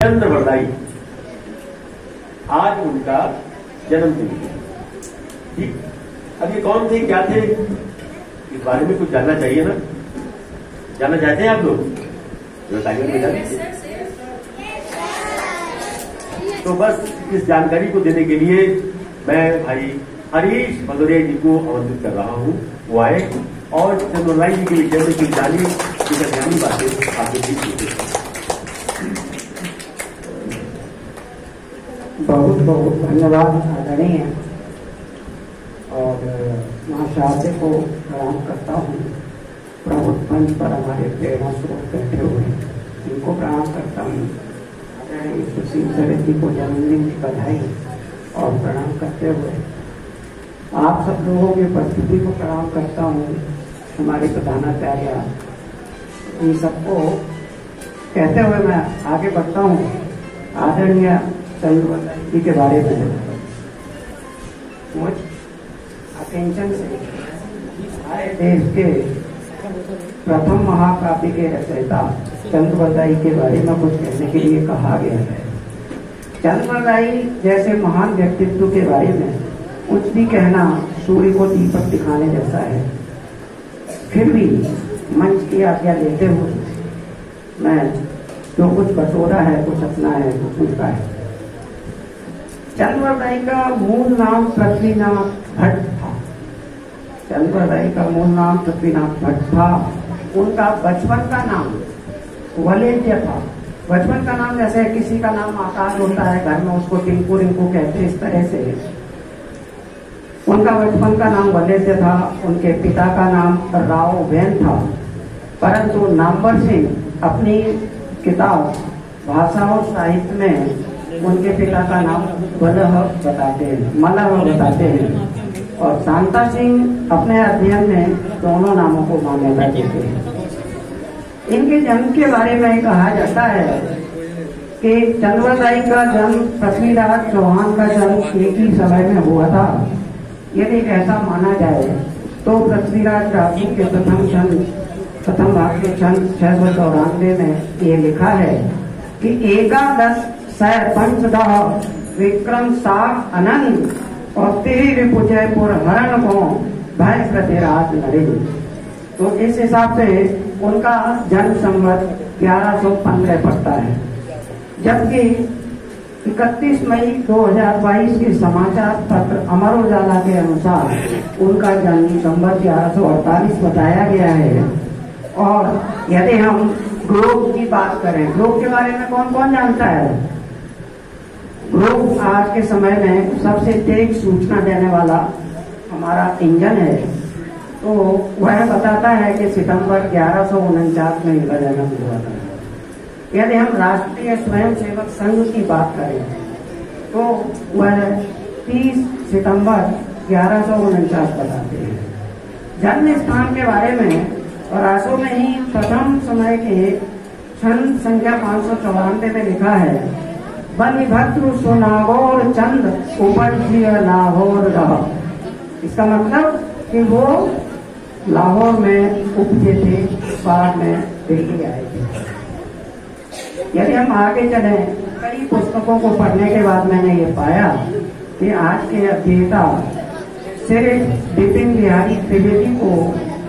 चंद्रवरदाई, आज उनका जन्मदिन है। ठीक, अब ये कौन थे, क्या थे, इस बारे में कुछ जानना चाहिए ना? जानना चाहते हैं आप लोग? बताइए। तो बस इस जानकारी को देने के लिए मैं भाई हरीश भदौरिया जी को आमंत्रित कर रहा हूँ, वो आए और चंद्रवरदाई जी के विषय में कुछ जानी बातें आपके बीच होती। बहुत बहुत धन्यवाद आदरणीय, और माँ शारदे को प्रणाम करता हूँ। प्रबुद्ध मंच पर हमारे प्रेरणा स्रोत बैठे हुए इनको प्रणाम करता हूँ। आदरणीय सुशील सरन जी को जन्मदिन की बधाई और प्रणाम करते हुए आप सब लोगों की उपस्थिति को प्रणाम करता हूँ। हमारे प्रधानाचार्य इन सबको कहते हुए मैं आगे बढ़ता हूँ। आदरणीय चंद्रवरदाई जी के बारे में कुछ अटेंशन से हमारे देश के प्रथम महाकाव्य के रचयिता चंद्रवरदाई के बारे में कुछ कहने के लिए कहा गया है। चंद्रवरदाई जैसे महान व्यक्तित्व के बारे में कुछ भी कहना सूर्य को दीपक दिखाने जैसा है। फिर भी मंच की आज्ञा लेते हुए मैं जो कुछ बटोरा है, कुछ अपना है, कुछ उनका है। चंद्रवरदाई का मूल नाम पृथ्वीनाथ भट्ट था। चंद्रवरदाई का मूल नाम पृथ्वीनाथ भट्ट था। उनका बचपन का नाम वलेद्य था। बचपन का नाम जैसे किसी का नाम आकाश होता है, घर में उसको टिंकू रिंकू कहते हैं, इस तरह से उनका बचपन का नाम वलेद्य था। उनके पिता का नाम राव वैन था, परंतु नामवर सिंह अपनी किताब भाषा और साहित्य में उनके पिता का नाम मलह बताते हैं, और शांता सिंह अपने अध्ययन में दोनों नामों को मान्यता देते हैं। इनके जन्म के बारे में कहा जाता है कि चंद्रवरदाई का जन्म पृथ्वीराज चौहान का जन्म एक ही समय में हुआ था। यदि ऐसा माना जाए तो पृथ्वीराज राशि के प्रथम भाग के छंद 694 में ये लिखा है कि एकादश पंचदह विक्रम साख अनंत और तेरे पुजयपुर हरण को भय प्रतिराज नरेंद्र। तो इस हिसाब से उनका जन्म संवत 1115 पड़ता है, जबकि 31 मई 2022 के समाचार पत्र अमर उजाला के अनुसार उनका जन्म संवत 1148 बताया गया है। और यदि हम ग्लोब की बात करें, ग्लोब के बारे में कौन कौन जानता है? ग्लोब आज के समय में सबसे तेज सूचना देने वाला हमारा इंजन है। तो वह बताता है कि सितंबर 1149 में इनका जन्म हुआ था। यदि हम राष्ट्रीय स्वयंसेवक संघ की बात करें तो वह 30 सितंबर 1149 बताते हैं। जन्म स्थान के बारे में रासो में ही प्रथम समय के छंद संख्या 594 में लिखा है, बलिभद्र सुनागौर चंद उपजिय लाहौर रहा। इसका मतलब कि वो लाहौर में उपजे थे, बाद में दिल्ली आए थे। यदि हम आगे चले, कई पुस्तकों को पढ़ने के बाद मैंने ये पाया कि आज के अध्येता सिर्फ बिपिन बिहारी त्रिवेदी को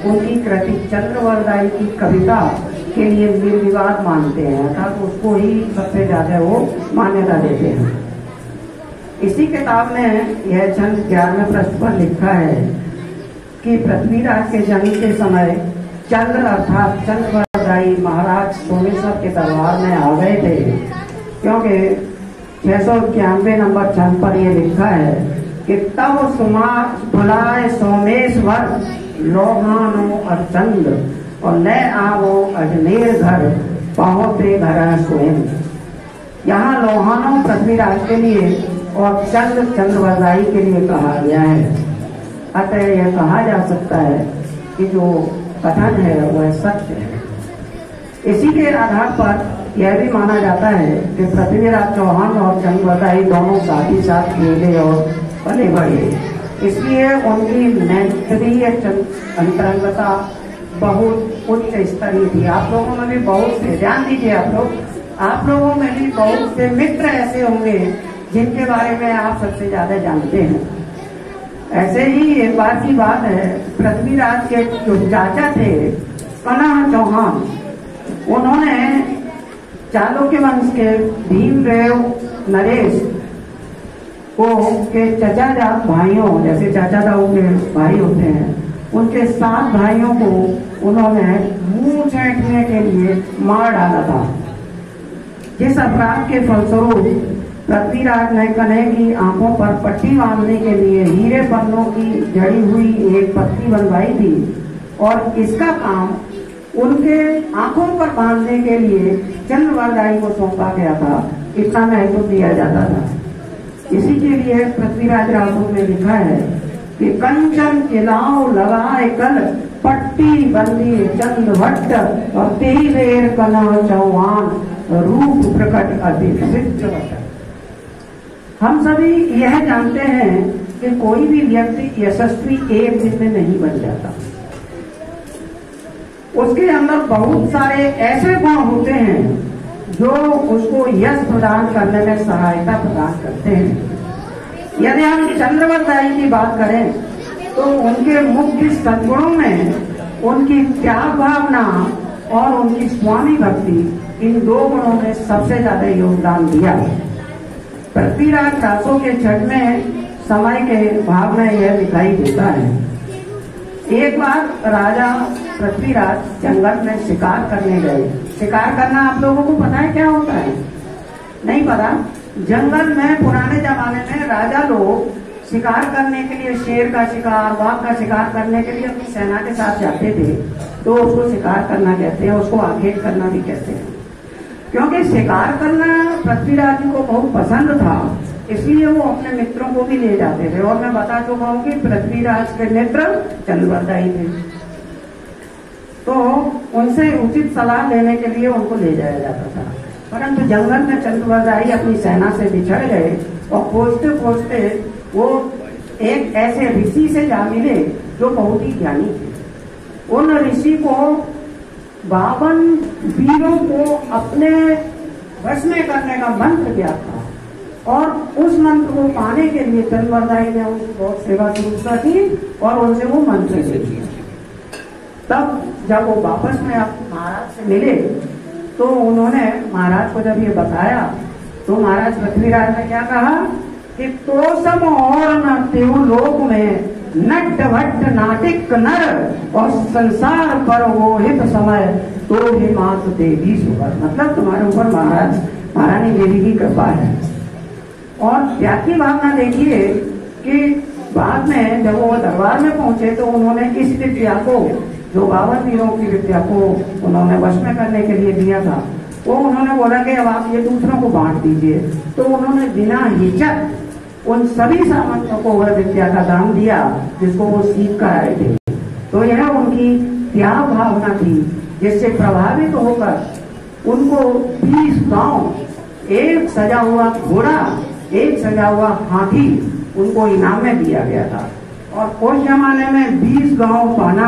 उनकी कृति चंद्रवरदाई की कविता के लिए निर्विवाद मानते हैं, अर्थात उसको ही सबसे ज्यादा वो मान्यता देते हैं। इसी किताब में यह छंद 11वें पृष्ठ पर लिखा है कि पृथ्वीराज के जन्म के समय चंद्र अर्थात चंद्रवरदाई महाराज सोमेश्वर के दरबार में आ गए थे, क्योंकि 691 नंबर छंद पर यह लिखा है कि तब सुमा बुलाए सोमेश्वर लोहानो और चंद्र और ले आवो अजमेर घर पहुंचे घर स्वयं। यहाँ लोहानो पृथ्वीराज के लिए और चंद्र चंद्रवरदाई के लिए कहा गया है। अतः यह कहा जा सकता है कि जो कथन है वह सत्य है। इसी के आधार पर यह भी माना जाता है कि पृथ्वीराज चौहान और चंद्रवरदाई दोनों साथ ही साथ खेले और पले बढ़े, इसलिए उनकी नैत्रीय अंतरंगता बहुत उच्च स्तरीय थी। आप लोगों में भी बहुत से ध्यान दीजिए, आप लोग आप लोगों में भी बहुत से मित्र ऐसे होंगे जिनके बारे में आप सबसे ज्यादा जानते हैं। ऐसे ही एक बार की बात है, पृथ्वीराज के जो चाचा थे कन्ह चौहान, उन्होंने चालुक्य वंश के भीमदेव नरेश को के चचाजात भाइयों, जैसे चाचा ताऊ के भाई होते हैं, उनके 7 भाइयों को उन्होंने मुंह छेंकने के लिए मार डाला था। जिस अपराध के फलस्वरूप पृथ्वीराज ने कन्हैया की आंखों पर पट्टी बांधने के लिए हीरे पन्नों की जड़ी हुई एक पट्टी बनवाई थी और इसका काम उनके आंखों पर बांधने के लिए चंद्रवरदाई को सौंपा गया था। इतना महत्व दिया जाता था। इसी के लिए पृथ्वीराज राजपूत में लिखा है कि कंचन किलाओ लगाए कल पट्टी बंदी चंद्रभट्ट और तेई बेर कन्ह चौहान रूप प्रकट अति। हम सभी यह जानते हैं कि कोई भी व्यक्ति यशस्वी एक दिन में नहीं बन जाता। उसके अंदर बहुत सारे ऐसे गुण होते हैं जो उसको यश प्रदान करने में सहायता प्रदान करते हैं। यदि हम चंद्रवरदाई की बात करें तो उनके मुख्य सद्गुणों में उनकी त्याग भावना और उनकी स्वामी भक्ति, इन 2 गुणों ने सबसे ज्यादा योगदान दिया। पृथ्वीराज रासों के छठ में समय के भाव में यह दिखाई देता है। एक बार राजा पृथ्वीराज जंगल में शिकार करने गए। शिकार करना आप लोगों को पता है क्या होता है? नहीं पता? जंगल में पुराने जमाने में राजा लोग शिकार करने के लिए शेर का शिकार, बाघ का शिकार करने के लिए अपनी सेना के साथ जाते थे, तो उसको शिकार करना कहते हैं, उसको आखेट करना भी कहते हैं। क्योंकि शिकार करना पृथ्वीराज जी को बहुत पसंद था, इसलिए वो अपने मित्रों को भी ले जाते थे। और मैं बता चुका हूं कि पृथ्वीराज के मित्र चंद्रवरदाई थे, तो उनसे उचित सलाह लेने के लिए उनको ले जाया जाता था। परंतु जंगल में चंद्रवरदाई अपनी सेना से बिछड़ गए और खोजते खोजते वो एक ऐसे ऋषि से जा मिले जो बहुत ही ज्ञानी थे। उन ऋषि को 52 वीरों को अपने वश में करने का मंत्र दिया था और उस मंत्र को पाने के लिए चंद्रवरदाई ने उनकी बहुत सेवा शुरू की और उनसे वो मंत्र ले लिया। तब जब वो वापस में महाराज से मिले तो उन्होंने महाराज को जब ये बताया तो महाराज पृथ्वीराज ने क्या कहा कि तो सब और न त्यों लोक में नट भट्ट नाटिक नर और संसार पर वो हित समय तो भी मात देवी सुगर। मतलब तुम्हारे ऊपर महारानी देवी की कृपा है। और त्याग की भावना देखिए कि बाद में जब वो दरबार में पहुंचे तो उन्होंने इस विद्या को, जो 52 वीरों की विद्या को उन्होंने वश में करने के लिए दिया था, वो उन्होंने बोला कि अब आप ये दूसरों को बांट दीजिए। तो उन्होंने बिना हिचक उन सभी सामंतों को वह विद्या का दान दिया जिसको वो सीख कर आए थे। तो यह उनकी त्याग भावना थी जिससे प्रभावित होकर उनको 20 गांव, एक सजा हुआ घोड़ा, एक सजा हुआ हाथी उनको इनाम में दिया गया था। और उस जमाने में 20 गांव पाना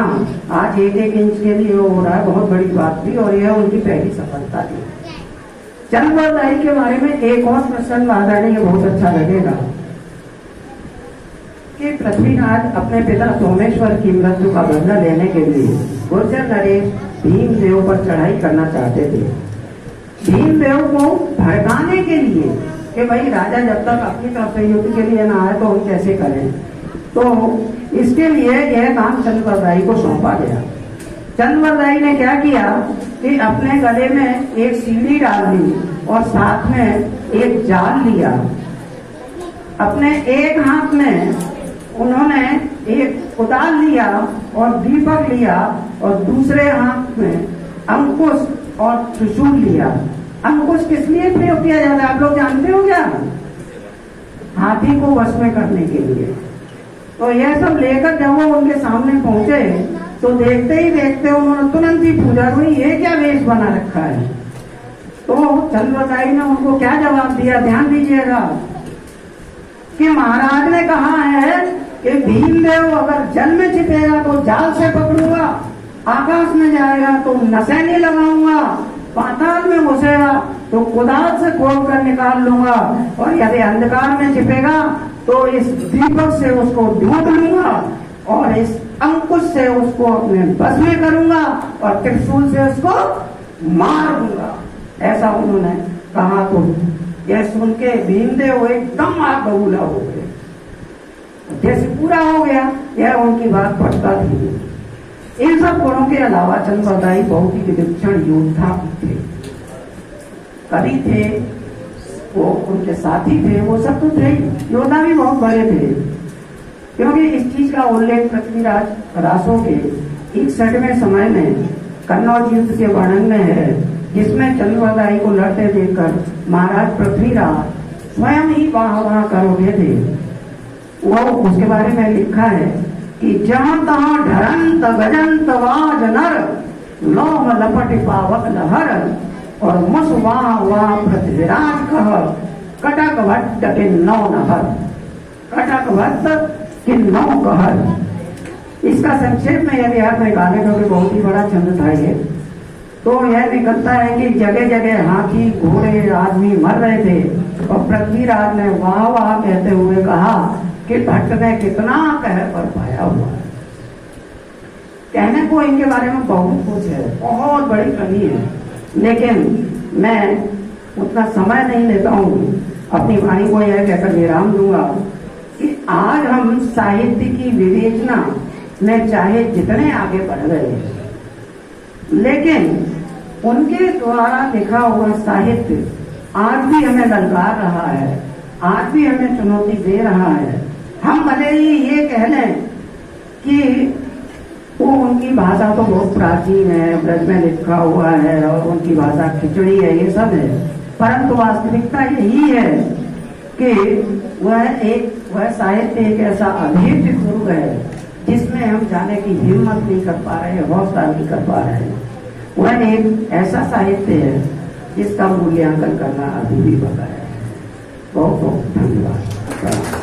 आज 1-1 इंच के लिए हो रहा है, बहुत बड़ी बात थी और यह उनकी पहली सफलता थी। चंद्रवरदाई के बारे में एक और प्रसंग आ जाने ये बहुत अच्छा लगेगा कि पृथ्वीराज अपने पिता सोमेश्वर की मृत्यु का बदला लेने के लिए गुर्जर नरेश भीमदेव पर चढ़ाई करना चाहते थे। भीमदेव को भड़काने के लिए कि भाई राजा जब तक अपनी तरफ से युद्ध के लिए ना आए तो हम कैसे करें, तो इसके लिए यह काम चंद्रवरदाई को सौंपा गया। चंद्रवरदाई ने क्या किया कि अपने गले में एक सीढ़ी डाल दी और साथ में एक जाल लिया। अपने एक हाथ में उन्होंने एक कुदाल लिया और दीपक लिया और दूसरे हाथ में अंकुश और त्रिशूल लिया। अंकुश किस लिए प्रयोग किया जाता है आप लोग जानते हो क्या? हाथी को वश में करने के लिए। तो यह सब लेकर जब वो उनके सामने पहुंचे तो देखते ही देखते उन्होंने तुरंत ही पूछा हुई ये क्या वेश बना रखा है। तो चंद्रवरदाई ने उनको क्या जवाब दिया, ध्यान दीजिएगा कि महाराज ने कहा है कि भीमदेव अगर जल में छिपेगा तो जाल से पकड़ूंगा, आकाश में जाएगा तो नशे नहीं लगाऊंगा, पाताल में घुसेगा तो कुदाल से खोद कर निकाल लूंगा, और यदि अंधकार में छिपेगा तो इस दीपक से उसको ढूंढ लूंगा, और इस अंकुश से उसको अपने बस में करूंगा, और त्रिशूल से उसको मार दूंगा। ऐसा उन्होंने कहा। तो यह सुन के भीमदेव एकदम आग बबूला हो गए, जैसे पूरा हो गया। यह उनकी बात पटता थी। इन सब गुणों के अलावा चंद्रदाई बहुत ही विलक्षण योद्धा थे, कवि थे, वो उनके साथी थे, वो सब तो थे, योद्धा भी बहुत बड़े थे। क्योंकि इस चीज का उल्लेख पृथ्वीराज रासो के 61वें समय में कन्नौज युद्ध के वर्णन में है, जिसमें चंद्रदाई को लड़ते देखकर महाराज पृथ्वीराज स्वयं ही वाह कर उठे थे। वो उसके बारे में लिखा है कि जहां तहां ढरंत गजंत वाज नर, लोह लपट पावक लहर, और मुस वाह पृथ्वीराज कह, कटक भट्ट के नौ नहर, कटक भट्ट के नौ कहर। इसका संक्षेप में यदि आप निकालें, क्योंकि बहुत ही बड़ा छंद था ये, तो यह निकलता है कि जगह जगह हाथी घोड़े आदमी मर रहे थे, और पृथ्वीराज ने वाह वाह कहते हुए कहा कि भट्ट ने कितना कहर पर पाया हुआ है। कहने को इनके बारे में बहुत कुछ है, बहुत बड़ी कमी है, लेकिन मैं उतना समय नहीं लेता हूँ। अपनी वाणी को यह कहकर विराम दूंगा कि आज हम साहित्य की विवेचना में चाहे जितने आगे बढ़ गए हैं, लेकिन उनके द्वारा लिखा हुआ साहित्य आज भी हमें ललकार रहा है, आज भी हमें चुनौती दे रहा है। हम भले ही ये कह लें कि वो उनकी भाषा तो बहुत प्राचीन है, ब्रज में लिखा हुआ है, और उनकी भाषा खिचड़ी है, ये सब है, परंतु वास्तविकता यही है कि वह साहित्य एक ऐसा अभेद्य गुरु है जिसमें हम जाने की हिम्मत नहीं कर पा रहे, हौसला नहीं कर पा रहे हैं। वह एक ऐसा साहित्य है जिसका मूल्यांकन करना अभी भी बकाया है। बहुत बहुत धन्यवाद।